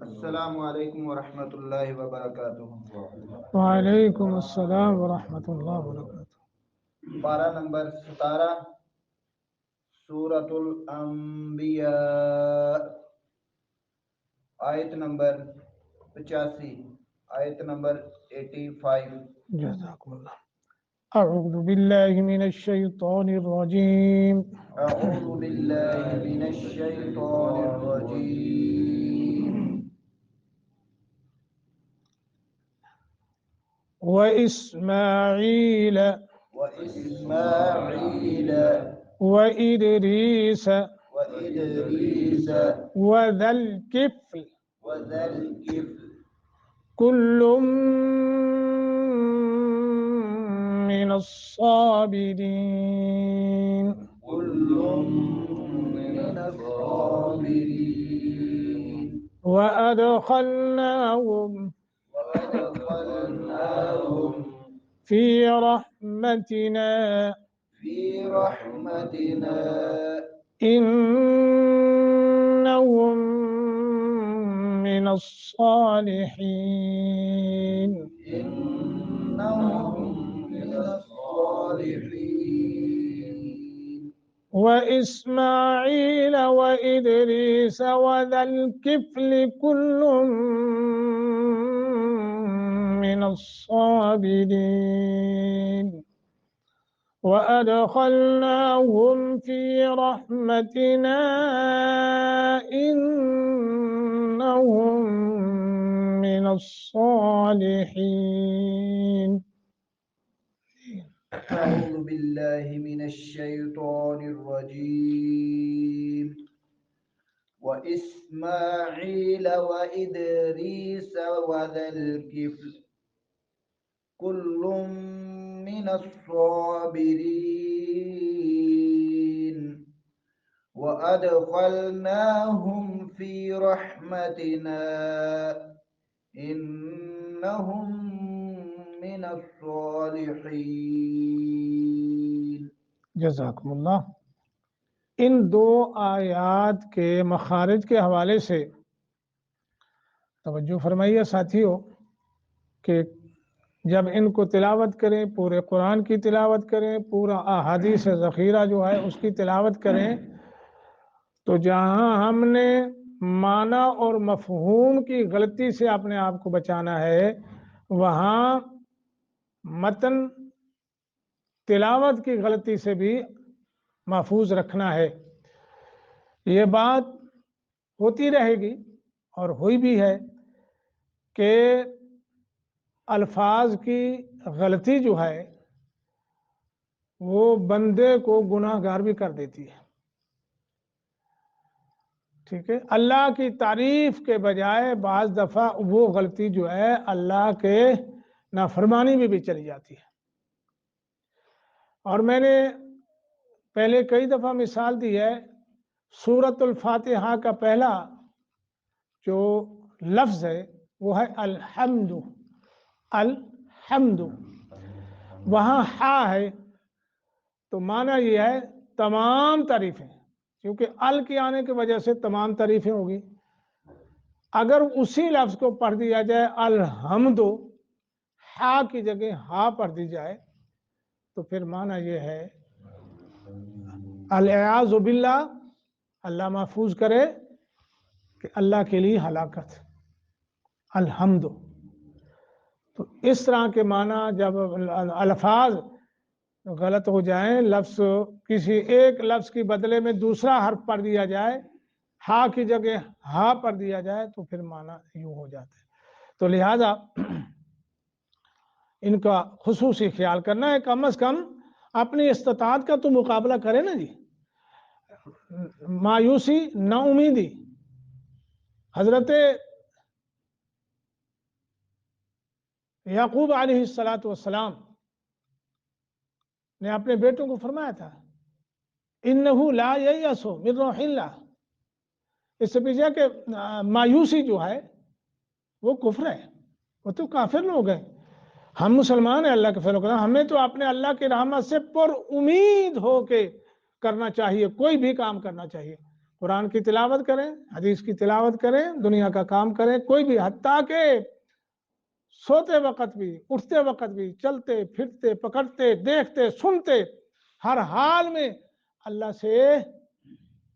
السلام علیکم ورحمۃ اللہ وبرکاتہ۔ وعلیکم السلام ورحمۃ اللہ وبرکاتہ۔ پارہ نمبر 17، سورۃ الانبیاء، آیت نمبر 85، آیت نمبر 85۔ جزاکم اللہ۔ اعوذ باللہ من الشیطان الرجیم۔ اعوذ باللہ من الشیطان الرجیم۔ وإسماعیل وإسماعیل وإدریس وإدریس وذا الکفل وذا الکفل کل من الصابرین كل من الصابرين وأدخلناهم وأدخلناهم في رحمتنا في رحمتنا إنهم من الصالحين إنهم من الصالحين وإسماعيل وإدريس وذا الكفل كل من الصابرين وأدخلناهم في رحمتنا إنهم من الصالحين۔ أعوذ بالله من الشيطان الرجيم۔ وإسماعيل وإدريس وذا الكفل كل من الصابرين وأدخلناهم في رحمتنا إنهم من الصالحين۔ جزاکم اللہ۔ ان دو آیات کے مخارج کے حوالے سے توجہ فرمائیے ساتھیوں کہ جب ان کو تلاوت کریں، پورے قرآن کی تلاوت کریں، پورا احادیث ذخیرہ جو ہے اس کی تلاوت کریں، تو جہاں ہم نے معنی اور مفہوم کی غلطی سے اپنے آپ کو بچانا ہے، وہاں متن تلاوت کی غلطی سے بھی محفوظ رکھنا ہے۔ یہ بات ہوتی رہے گی اور ہوئی بھی ہے کہ الفاظ کی غلطی جو ہے وہ بندے کو گناہ گار بھی کر دیتی ہے، ٹھیک ہے۔ اللہ کی تعریف کے بجائے بعض دفعہ وہ غلطی جو ہے اللہ کے نافرمانی میں بھی چلی جاتی ہے۔ اور میں نے پہلے کئی دفعہ مثال دی ہے، سورۃ الفاتحہ کا پہلا جو لفظ ہے وہ ہے الحمد۔ الحمد وہاں ہا ہے تو معنی یہ ہے تمام تعریفیں، کیونکہ ال کے آنے کی وجہ سے تمام تعریفیں ہوگی۔ اگر اسی لفظ کو پڑھ دیا جائے الحمد، ہا کی جگہ ہا پڑھ دی جائے تو پھر معنی یہ ہے الاعاذ باللہ، اللہ محفوظ کرے، کہ اللہ کے لیے ہلاکت۔ الحمد تو اس طرح کے معنی جب الفاظ غلط ہو جائیں، لفظ کسی ایک لفظ کی بدلے میں دوسرا حرف پڑھ دیا جائے، ہا کی جگہ ہا پڑھ دیا جائے تو پھر معنی یوں ہو جاتا ہے۔ تو لہذا ان کا خصوصی خیال کرنا ہے، کم از کم اپنی استطاعت کا تو مقابلہ کرے نا جی، مایوسی نا امیدی۔ حضرت یعقوب علیہ السلام نے اپنے بیٹوں کو فرمایا تھا انہ لا ییأس من روح اللہ، اس سے پیچھے کہ مایوسی جو ہے وہ کفر ہے، وہ تو کافر لوگ ہیں۔ ہم مسلمان ہیں، اللہ کے فضل و کرم، ہمیں تو اپنے اللہ کی رحمت سے پر امید ہو کے کرنا چاہیے، کوئی بھی کام کرنا چاہیے۔ قرآن کی تلاوت کریں، حدیث کی تلاوت کریں، دنیا کا کام کریں، کوئی بھی، حتیٰ کہ سوتے وقت بھی، اٹھتے وقت بھی، چلتے پھرتے پکڑتے دیکھتے سنتے، ہر حال میں اللہ سے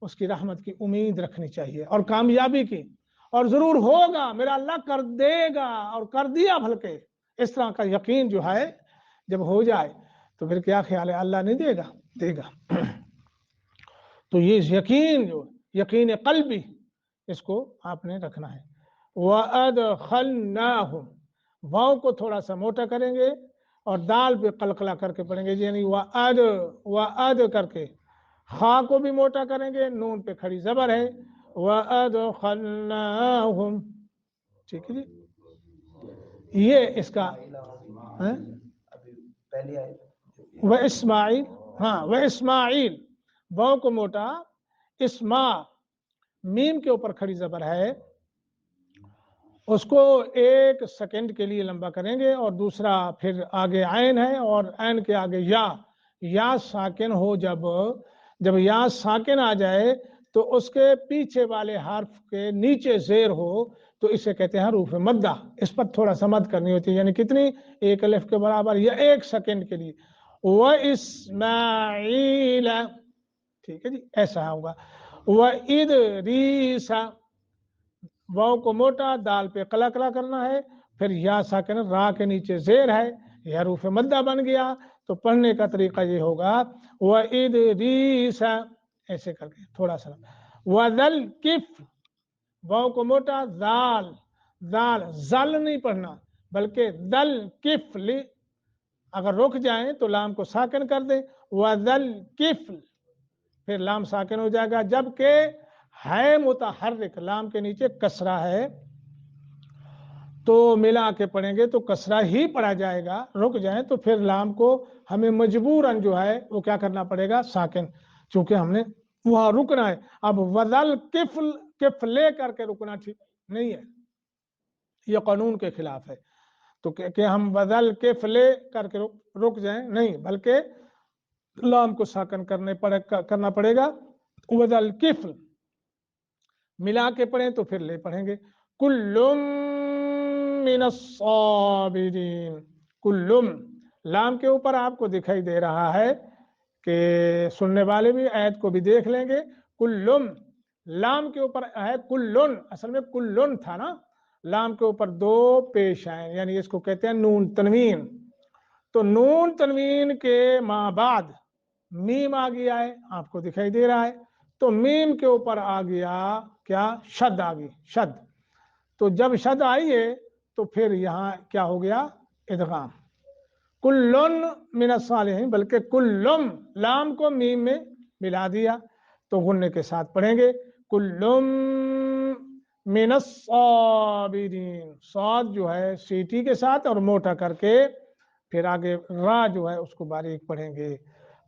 اس کی رحمت کی امید رکھنی چاہیے اور کامیابی کی، اور ضرور ہوگا، میرا اللہ کر دے گا، اور کر دیا بلکہ اس طرح کا یقین جو ہے جب ہو جائے تو پھر کیا خیال ہے، اللہ نہیں دے گا، دے گا۔ تو یہ یقین جو یقین قلبی، اس کو آپ نے رکھنا ہے۔ وَأَدْخَلْنَاهُمْ، واو کو تھوڑا سا موٹا کریں گے اور دال پہ قلقلہ کر کے پڑھیں گے، یعنی وَأَد کر کے، خا کو بھی موٹا کریں گے، نون پہ کھڑی زبر ہے، وَأَدْخَلْنَاهُمْ، ٹھیک ہے جی، یہ اس کا پہلی آیت وَإِسماعیل، ہاں وَإِسماعیل، واو کو موٹا، اسما میم کے اوپر کھڑی زبر ہے، اس کو 1 سیکنڈ کے لیے لمبا کریں گے، اور دوسرا پھر آگے عین ہے اور عین کے آگے یا ساکن ہو، جب یا ساکن آ جائے تو اس کے پیچھے والے حرف کے نیچے زیر ہو تو اسے کہتے ہیں حروف مدہ، اس پر تھوڑا سا مد کرنی ہوتی ہے، یعنی کتنی، 1 الف کے برابر یا 1 سیکنڈ کے لیے، وَإِسماعیل، ٹھیک ہے جی، ایسا ہوگا، وَإِدْرِيسَ، واو کو موٹا، دال پہ قلقلہ کرنا ہے، پھر یا ساکن، را کے نیچے زیر ہے، یہ حروف مدہ بن گیا، تو پڑھنے کا طریقہ یہ ہوگا وَإِدْرِيسَ، ایسے کر کے تھوڑا سا، وَذَلْكِفْلِ، واو کو موٹا، دال زل نہیں پڑھنا بلکہ دل کفل، اگر رک جائیں تو لام کو ساکن کر دیں، وَذَلْكِفْلِ، پھر لام ساکن ہو جائے گا، جبکہ ہے متحرک، لام کے نیچے کسرہ ہے، تو ملا کے پڑھیں گے تو کسرہ ہی پڑھا جائے گا، رک جائیں تو پھر لام کو ہمیں مجبوراً جو ہے وہ کیا کرنا پڑے گا، ساکن، چونکہ ہم نے وہاں رکنا ہے۔ اب وَذَلْ کفل، کف لے کر کے رکنا ٹھیک نہیں ہے، یہ قانون کے خلاف ہے، تو کہ ہم وَذَلْ کف لے کر کے رک جائیں، نہیں، بلکہ لام کو ساکن کرنا پڑے گا، وَذَلْ کفل، ملا کے پڑھیں تو پھر لے پڑھیں گے، کُلٌّ مِّنَ الصَّابِرِينَ، کُلٌّ، لام کے اوپر آپ کو دکھائی دے رہا ہے کہ سننے والے بھی آیت کو بھی دیکھ لیں گے، کُلٌّ، لام کے اوپر ہے کُلٌّ، اصل میں کُلٌّ تھا نا، لام کے اوپر 2 پیش آئیں، یعنی اس کو کہتے ہیں نون تنوین، تو نون تنوین کے ماں بعد میم آ گیا ہے، آپ کو دکھائی دے رہا ہے، تو میم کے اوپر آ گیا کیا، شد آ گئی، شد، تو جب شد آئی ہے تو پھر یہاں کیا ہو گیا، ادغام، کلن من الصالحین، بلکہ کلم، لام کو میم میں ملا دیا، تو غننے کے ساتھ پڑھیں گے، کلم من الصابرین، صاد جو ہے سیٹی کے ساتھ اور موٹا کر کے، پھر آگے را جو ہے اس کو باریک پڑھیں گے،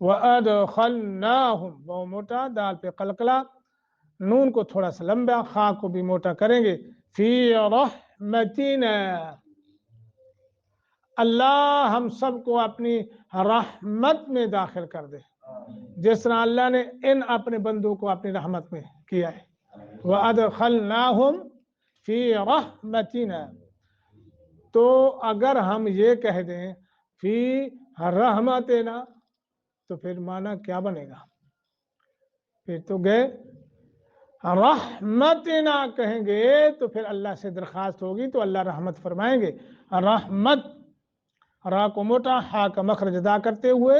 وَأَدْخَلْنَاهُمْ، وہ موٹا، دال پہ قلقلہ، نون کو تھوڑا سا لمبا، خا کو بھی موٹا کریں گے، فی رحمتنا، اللہ ہم سب کو اپنی رحمت میں داخل کر دے، جس طرح اللہ نے ان اپنے بندوں کو اپنی رحمت میں کیا ہے، وَأَدْخَلْنَاهُمْ فی رحمتنا، تو اگر ہم یہ کہہ دیں فی رحمتنا تو پھر معنی کیا بنے گا، پھر تو گئے، رحمتنا کہیں گے تو پھر اللہ سے درخواست ہوگی تو اللہ رحمت فرمائیں گے، رحمت، را کو موٹا، ہا کا مخرج ادا کرتے ہوئے،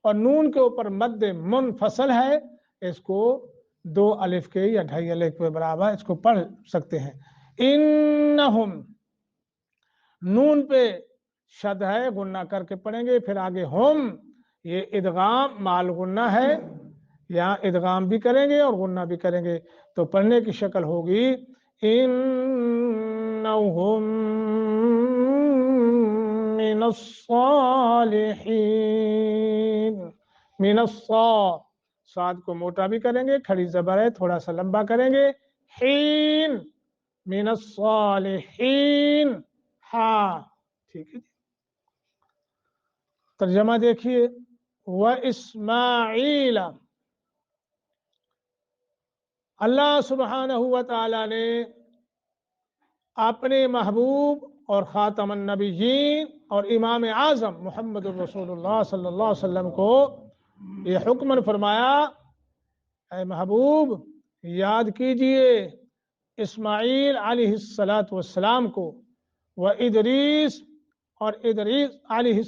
اور نون کے اوپر مد منفصل ہے، اس کو 2 الف کے یا 2.5 الف کے برابر اس کو پڑھ سکتے ہیں، انہم، نون پہ شد ہے، غنہ کر کے پڑھیں گے، پھر آگے ہم، یہ ادغام مال غنہ ہے، یہاں ادغام بھی کریں گے اور غنہ بھی کریں گے، تو پڑھنے کی شکل ہوگی انہم من الصالحین، من صاد کو موٹا بھی کریں گے، کھڑی زبر ہے، تھوڑا سا لمبا کریں گے، حین، من الصالحین، ہاں، ٹھیک ہے، ترجمہ دیکھیے، وَإِسماعیل، اللہ سبحانہ و تعالی نے اپنے محبوب اور خاتم النبیین اور امام اعظم محمد الرسول اللہ صلی اللہ علیہ وسلم کو یہ حکم فرمایا، اے محبوب یاد کیجئے اسماعیل علیہ السلام کو، و ادریس اور ادریس علیہ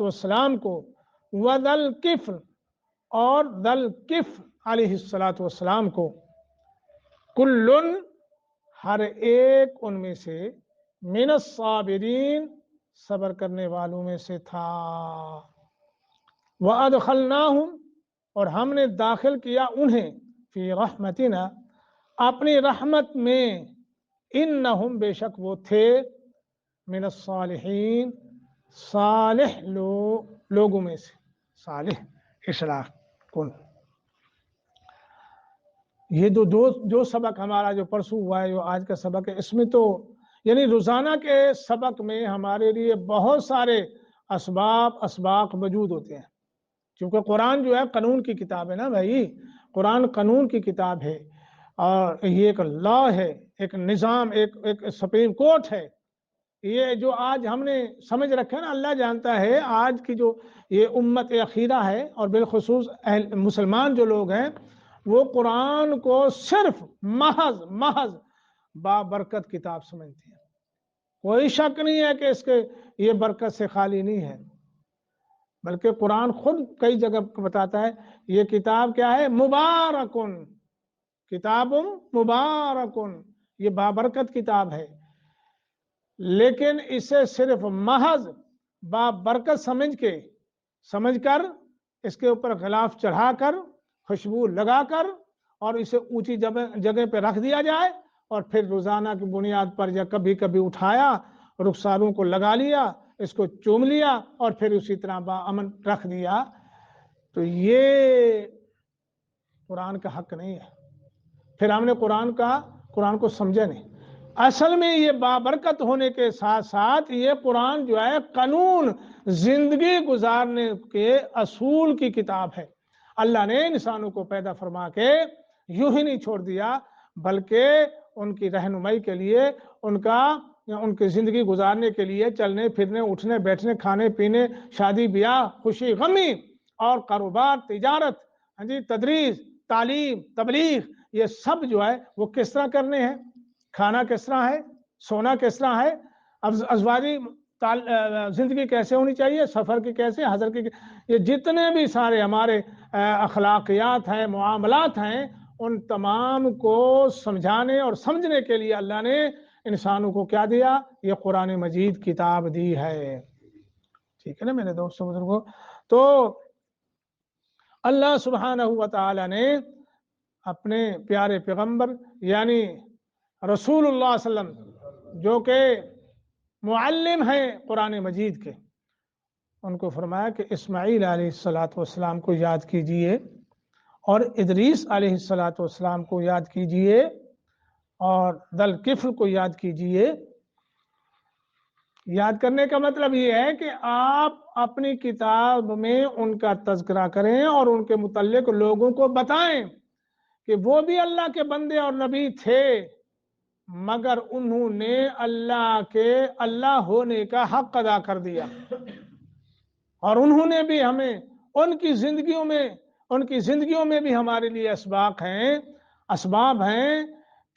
السلام کو، و ذل کفل اور ذل کفل علیہ السلام کو، کلن ہر ایک ان میں سے، من الصابرین صبر کرنے والوں میں سے تھا، وَأَدْخَلْنَاهُمْ اور ہم نے داخل کیا انہیں، فی رحمتنا اپنی رحمت میں، انہم بے شک وہ تھے، من الصالحین صالح لوگوں میں سے، صالح اصلاح کن۔ یہ جو سبق ہمارا جو پرسوں ہوا ہے، جو آج کا سبق ہے، اس میں تو یعنی روزانہ کے سبق میں ہمارے لیے بہت سارے اسباق موجود ہوتے ہیں، کیونکہ قرآن جو ہے قانون کی کتاب ہے نا بھائی، قرآن قانون کی کتاب ہے، اور یہ ایک لا ہے، ایک نظام، ایک سپریم کورٹ ہے۔ یہ جو آج ہم نے سمجھ رکھا ہے نا، اللہ جانتا ہے آج کی جو یہ امت اخیرہ ہے، اور بالخصوص مسلمان جو لوگ ہیں، وہ قرآن کو صرف محض بابرکت کتاب سمجھتے ہیں۔ کوئی شک نہیں ہے کہ اس کے یہ برکت سے خالی نہیں ہے، بلکہ قرآن خود کئی جگہ بتاتا ہے یہ کتاب کیا ہے، مبارکن، کتاب مبارکن، یہ بابرکت کتاب ہے، لیکن اسے صرف محض بابرکت سمجھ کر اس کے اوپر غلاف چڑھا کر، خوشبو لگا کر، اور اسے اونچی جگہ پہ رکھ دیا جائے، اور پھر روزانہ کی بنیاد پر یا کبھی کبھی اٹھایا، رخساروں کو لگا لیا، اس کو چوم لیا، اور پھر اسی طرح باامن رکھ دیا، تو یہ قرآن کا حق نہیں ہے۔ پھر ہم نے قرآن کو سمجھا نہیں۔ اصل میں یہ بابرکت ہونے کے ساتھ ساتھ یہ قرآن جو ہے قانون زندگی گزارنے کے اصول کی کتاب ہے۔ اللہ نے انسانوں کو پیدا فرما کے یوں ہی نہیں چھوڑ دیا، بلکہ ان کی رہنمائی کے لیے، ان کی زندگی گزارنے کے لیے، چلنے پھرنے، اٹھنے بیٹھنے، کھانے پینے، شادی بیاہ، خوشی غمی، اور کاروبار، تجارت، تدریس، تعلیم، تبلیغ، یہ سب جو ہے وہ کس طرح کرنے ہیں، کھانا کس طرح ہے، سونا کس طرح ہے، ازواجی زندگی کیسے ہونی چاہیے، سفر کی کیسے، حضر کی، یہ جتنے بھی سارے ہمارے اخلاقیات ہیں، معاملات ہیں، ان تمام کو سمجھانے اور سمجھنے کے لیے اللہ نے انسانوں کو کیا دیا، یہ قرآن مجید کتاب دی ہے۔ ٹھیک ہے نا میرے دوستوں بزرگوں؟ تو اللہ سبحانہ و تعالی نے اپنے پیارے پیغمبر یعنی رسول اللہ صلی اللہ علیہ وسلم، جو کہ معلم ہیں قرآن مجید کے، ان کو فرمایا کہ اسماعیل علیہ السلام کو یاد کیجئے، اور ادریس علیہ السلام کو یاد کیجئے، اور ذل کفل کو یاد کیجئے۔ یاد کرنے کا مطلب یہ ہے کہ آپ اپنی کتاب میں ان کا تذکرہ کریں اور ان کے متعلق لوگوں کو بتائیں کہ وہ بھی اللہ کے بندے اور نبی تھے، مگر انہوں نے اللہ ہونے کا حق ادا کر دیا، اور انہوں نے بھی ہمیں ان کی زندگیوں میں بھی ہمارے لیے اسباب ہیں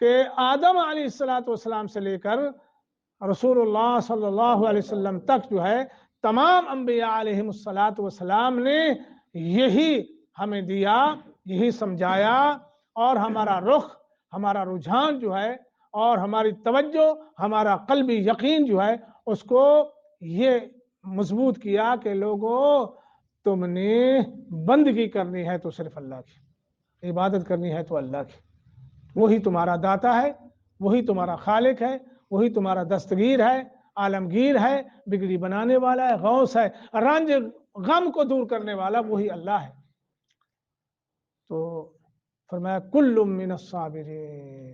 کہ آدم علیہ السلام سے لے کر رسول اللہ صلی اللہ علیہ وسلم تک جو ہے تمام انبیاء علیہ السلام نے یہی ہمیں دیا، یہی سمجھایا، اور ہمارا رجحان جو ہے، اور ہماری توجہ، ہمارا قلبی یقین جو ہے، اس کو یہ مضبوط کیا کہ لوگوں تم نے بندگی کرنی ہے تو صرف اللہ کی، عبادت کرنی ہے تو اللہ کی، وہی تمہارا داتا ہے، وہی تمہارا خالق ہے، وہی تمہارا دستگیر ہے، عالمگیر ہے، بگڑی بنانے والا ہے، غوث ہے، رنج غم کو دور کرنے والا وہی اللہ ہے۔ تو فرمایا کل من الصابرین،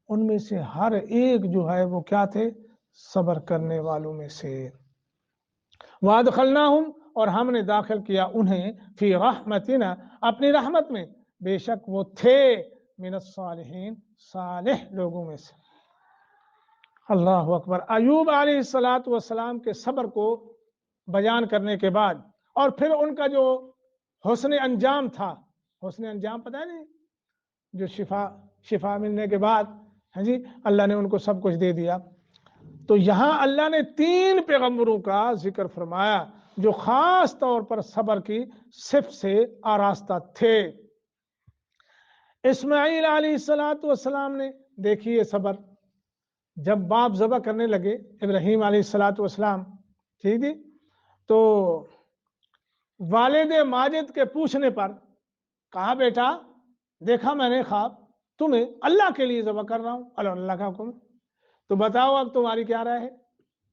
ان میں سے ہر ایک جو ہے وہ کیا تھے، صبر کرنے والوں میں سے۔ وادخلناہم اور ہم نے داخل کیا انہیں، فی رحمتنا اپنی رحمت میں، بے شک وہ تھے من الصالحین، صالح لوگوں میں سے۔ اللہ اکبر۔ ایوب علیہ الصلوۃ والسلام کے صبر کو بیان کرنے کے بعد اور پھر ان کا جو حسن انجام تھا، حسن انجام پتہ ہے نہیں، جو شفا ملنے کے بعد ہاں جی اللہ نے ان کو سب کچھ دے دیا۔ تو یہاں اللہ نے 3 پیغمبروں کا ذکر فرمایا جو خاص طور پر صبر کی صفت سے آراستہ تھے۔ اسماعیل علیہ الصلوۃ والسلام نے دیکھیے صبر، جب باپ ذبح کرنے لگے ابراہیم علیہ الصلوۃ والسلام، ٹھیک ہے، تو والد ماجد کے پوچھنے پر کہا بیٹا دیکھا میں نے خواب، تمہیں اللہ کے لیے ذبح کر رہا ہوں، اللہ کا حکم، تو بتاؤ اب تمہاری کیا رائے ہے؟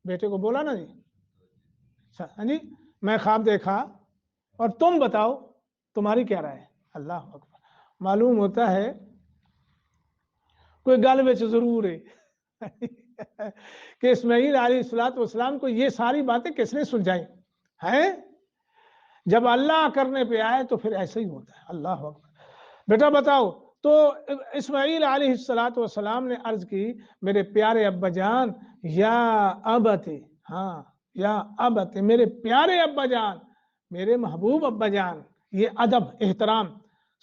بیٹے کو بولا نا جی، ہاں جی میں خواب دیکھا اور تم بتاؤ تمہاری کیا رائے ہے؟ اللہ اکبر۔ معلوم ہوتا ہے کوئی گل وچ ضرور ہے کہ اسماعیل علیہ الصلوۃ والسلام کو یہ ساری باتیں کس نے سلجھائی ہیں؟ جب اللہ کرنے پہ آئے تو پھر ایسا ہی ہوتا ہے۔ اللہ اکبر۔ بیٹا بتاؤ، تو اسماعیل علیہ الصلوۃ والسلام نے عرض کی میرے پیارے ابا جان، یا ابت، ہاں یا ابت، میرے پیارے ابا جان، میرے محبوب ابا جان، یہ ادب احترام،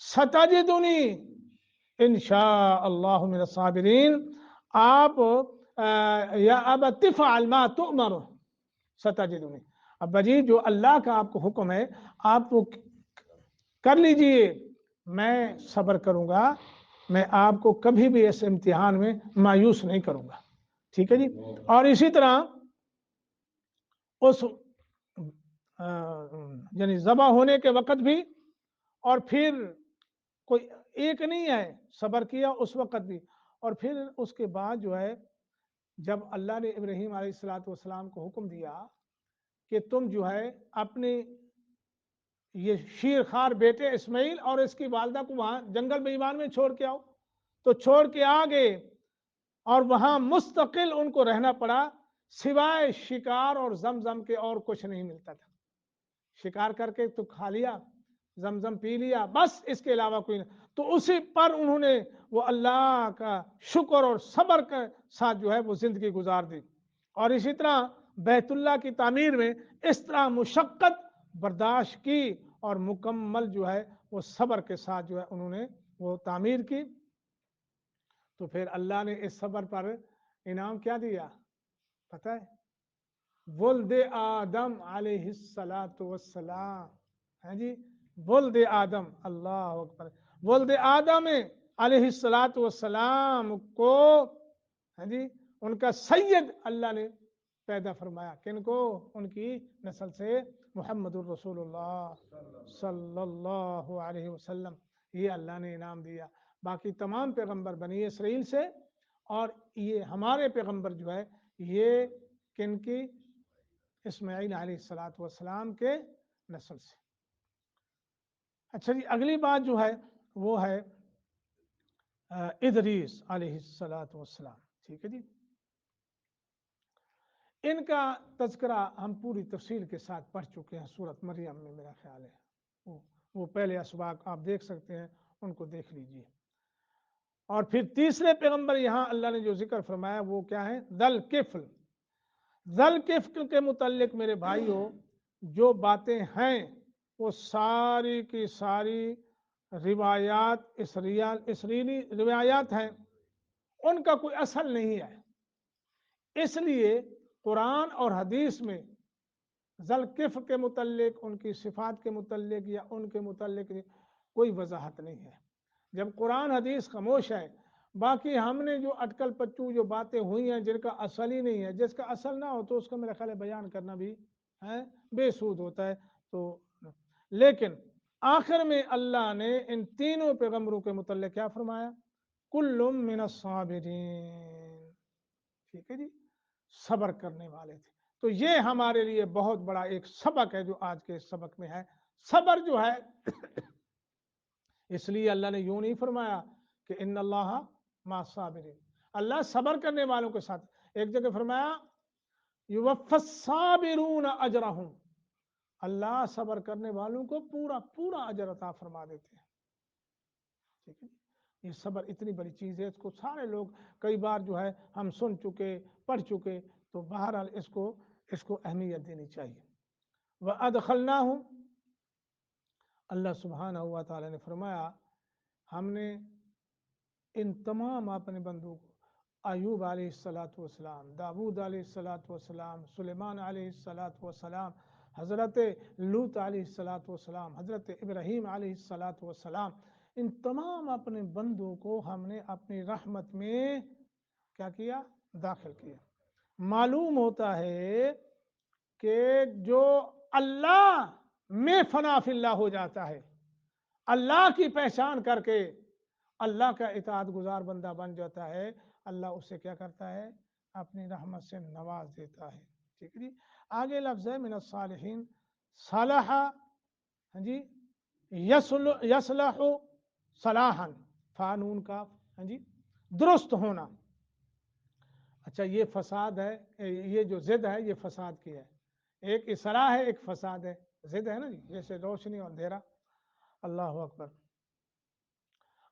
ستجدنی انشاء اللہ من الصابرین، آپ یا ابت افعل ما تؤمر ستجدنی، ابا جی جو اللہ کا آپ کو حکم ہے آپ وہ کر لیجئے، میں صبر کروں گا، میں آپ کو کبھی بھی اس امتحان میں مایوس نہیں کروں گا، ٹھیک ہے جی۔ اور اسی طرح اس یعنی ذبح ہونے کے وقت بھی، اور پھر کوئی ایک نہیں ہے، صبر کیا اس وقت بھی، اور پھر اس کے بعد جو ہے جب اللہ نے ابراہیم علیہ الصلوۃ والسلام کو حکم دیا کہ تم جو ہے اپنے یہ شیر خار بیٹے اسماعیل اور اس کی والدہ کو وہاں جنگل بیابان میں چھوڑ کے آؤ، تو چھوڑ کے آ گئے اور وہاں مستقل ان کو رہنا پڑا، سوائے شکار اور زمزم کے اور کچھ نہیں ملتا تھا۔ شکار کر کے تو کھا لیا، زمزم پی لیا، بس اس کے علاوہ کوئی نہیں۔ تو اسی پر انہوں نے وہ اللہ کا شکر اور صبر کے ساتھ جو ہے وہ زندگی گزار دی۔ اور اسی طرح بیت اللہ کی تعمیر میں اس طرح مشقت برداشت کی اور مکمل جو ہے وہ صبر کے ساتھ جو ہے انہوں نے وہ تعمیر کی، تو پھر اللہ نے اس صبر پر انعام کیا دیا پتہ ہے؟ ولد آدم علیہ الصلوۃ والسلام، ہاں جی ولد آدم، اللہ اکبر، ولد آدم علیہ الصلوۃ والسلام کو ہاں جی ان کا سید اللہ نے پیدا فرمایا، کن کو؟ ان کی نسل سے محمد الرسول اللہ صلی اللہ علیہ وسلم، یہ اللہ نے انعام دیا۔ باقی تمام پیغمبر بنی اسرائیل سے، اور یہ ہمارے پیغمبر جو ہے یہ کن کی؟ اسماعیل علیہ الصلوۃ والسلام کے نسل سے۔ اچھا جی اگلی بات جو ہے وہ ہے ادریس علیہ الصلوۃ والسلام، ٹھیک ہے جی۔ ان کا تذکرہ ہم پوری تفصیل کے ساتھ پڑھ چکے ہیں سورۃ مریم میں، میرا خیال ہے وہ پہلے اسباق آپ دیکھ سکتے ہیں، ان کو دیکھ لیجئے۔ اور پھر تیسرے پیغمبر یہاں اللہ نے جو ذکر فرمایا وہ کیا ہے؟ ذل کفل۔ ذل کفل کے متعلق میرے بھائیوں جو باتیں ہیں وہ ساری کی ساری روایات اسرائیلی روایات ہیں، ان کا کوئی اصل نہیں ہے، اس لیے قرآن اور حدیث میں ذوالکفل کے متعلق، ان کی صفات کے متعلق یا ان کے متعلق کوئی وضاحت نہیں ہے۔ جب قرآن حدیث خاموش ہے، باقی ہم نے جو اٹکل پچو جو باتیں ہوئی ہیں جن کا اصل ہی نہیں ہے، جس کا اصل نہ ہو تو اس کا میرا خیال ہے بیان کرنا بھی بے سود ہوتا ہے۔ تو لیکن آخر میں اللہ نے ان تینوں پیغمبروں کے متعلق کیا فرمایا؟ کل من الصابرین، ٹھیک ہے جی، صبر کرنے والے تھے۔ تو یہ ہمارے لیے بہت بڑا ایک سبق ہے جو آج کے سبق میں ہے۔ صبر جو ہے اس لیے اللہ نے یوں نہیں فرمایا کہ ان اللہ مع الصابرین، اللہ صبر کرنے والوں کے ساتھ۔ ایک جگہ فرمایا یوفی الصابرون اجرہم، اللہ صبر کرنے والوں کو پورا پورا اجر عطا فرما دیتے ہیں، ٹھیک ہے۔ یہ صبر اتنی بڑی چیز ہے، اس کو سارے لوگ کئی بار جو ہے ہم سن چکے، پڑھ چکے، تو بہرحال اس کو اہمیت دینی چاہیے۔ وَأَدْخَلْنَاهُمْ، اللہ سبحانہ و تعالیٰ نے فرمایا ہم نے ان تمام اپنے بندوں کو، ایوب علیہ السلام، داود علیہ السلام، سلیمان علیہ السلام، حضرت لوط علیہ السلام، حضرت ابراہیم علیہ السلام، ان تمام اپنے بندوں کو ہم نے اپنی رحمت میں کیا کیا؟ داخل کیا۔ معلوم ہوتا ہے کہ جو اللہ میں فنا فی اللہ ہو جاتا ہے، اللہ کی پہچان کر کے اللہ کا اطاعت گزار بندہ بن جاتا ہے، اللہ اسے کیا کرتا ہے؟ اپنی رحمت سے نواز دیتا ہے۔ ٹھیک ہے جی، آگے لفظ ہے من الصالحین، صالح جی یصلح صلاحا، فانون کا جی درست ہونا۔ اچھا یہ فساد ہے، یہ جو ضد ہے یہ فساد کی ہے، ایک اصلاح ہے ایک فساد ہے، ضد ہے نا جی، جیسے روشنی اور اندھیرا۔ اللہ اکبر۔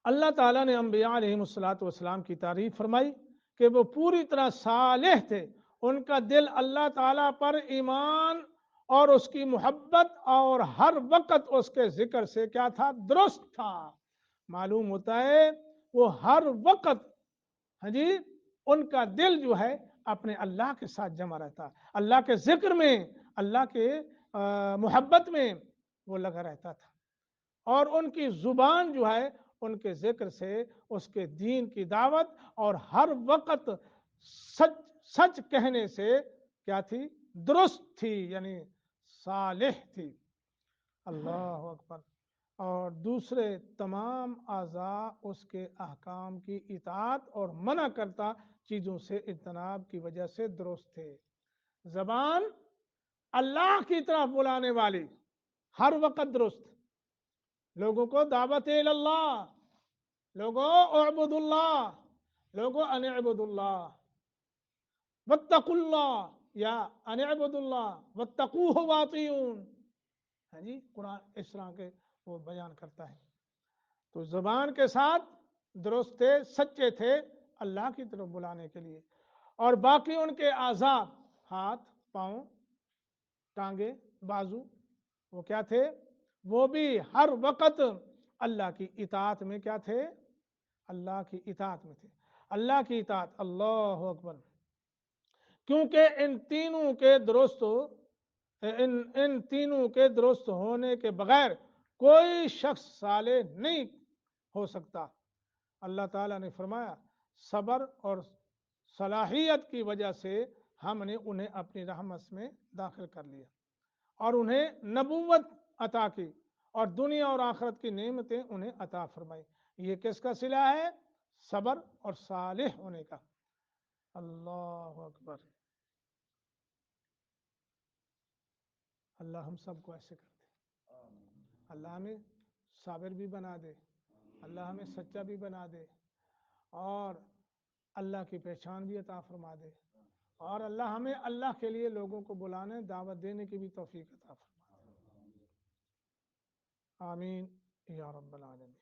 اللہ تعالیٰ نے انبیاء علیہ السلام کی تعریف فرمائی کہ وہ پوری طرح صالح تھے، ان کا دل اللہ تعالیٰ پر ایمان اور اس کی محبت اور ہر وقت اس کے ذکر سے کیا تھا؟ درست تھا۔ معلوم ہوتا ہے وہ ہر وقت جی ان کا دل جو ہے اپنے اللہ کے ساتھ جمع رہتا، اللہ کے ذکر میں، اللہ کے محبت میں وہ لگا رہتا تھا، اور ان کی زبان جو ہے ان کے ذکر سے اس کے دین کی دعوت اور ہر وقت سچ کہنے سے کیا تھی؟ درست تھی، یعنی صالح تھی۔ اللہ اکبر۔ اور دوسرے تمام اعضاء اس کے احکام کی اطاعت اور منع کرتا چیزوں سے اجتناب کی وجہ سے درست تھے۔ زبان اللہ کی طرف بلانے والی ہر وقت درست، لوگوں کو دعوت اللہ، لوگوں اعبد اللہ، لوگوں ان اعبد اللہ واتقوا اللہ، یا ان اعبد اللہ واتقوہ واطیعون، ہاں جی قرآن اس طرح کے وہ بیان کرتا ہے۔ تو زبان کے ساتھ درست تھے، سچے تھے اللہ کی طرف بلانے کے لیے، اور باقی ان کے اعضاء، ہاتھ، پاؤں، ٹانگیں، بازو، وہ کیا تھے؟ وہ بھی ہر وقت اللہ کی اطاعت میں کیا تھے؟ اللہ کی اطاعت میں تھے، اللہ کی اطاعت۔ اللہ اکبر۔ کیونکہ ان تینوں کے درست ہونے کے بغیر کوئی شخص صالح نہیں ہو سکتا۔ اللہ تعالیٰ نے فرمایا صبر اور صلاحیت کی وجہ سے ہم نے انہیں اپنی رحمت میں داخل کر لیا اور انہیں نبوت عطا کی اور دنیا اور آخرت کی نعمتیں انہیں عطا فرمائی۔ یہ کس کا صلہ ہے؟ صبر اور صالح ہونے کا۔ اللہ اکبر۔ اللہ ہم سب کو ایسے کر دے، اللہ ہمیں صابر بھی بنا دے، اللہ ہمیں سچا بھی بنا دے، اور اللہ کی پہچان بھی عطا فرما دے، اور اللہ ہمیں اللہ کے لیے لوگوں کو بلانے، دعوت دینے کی بھی توفیق عطا فرما دے۔ آمین یا رب العالمین۔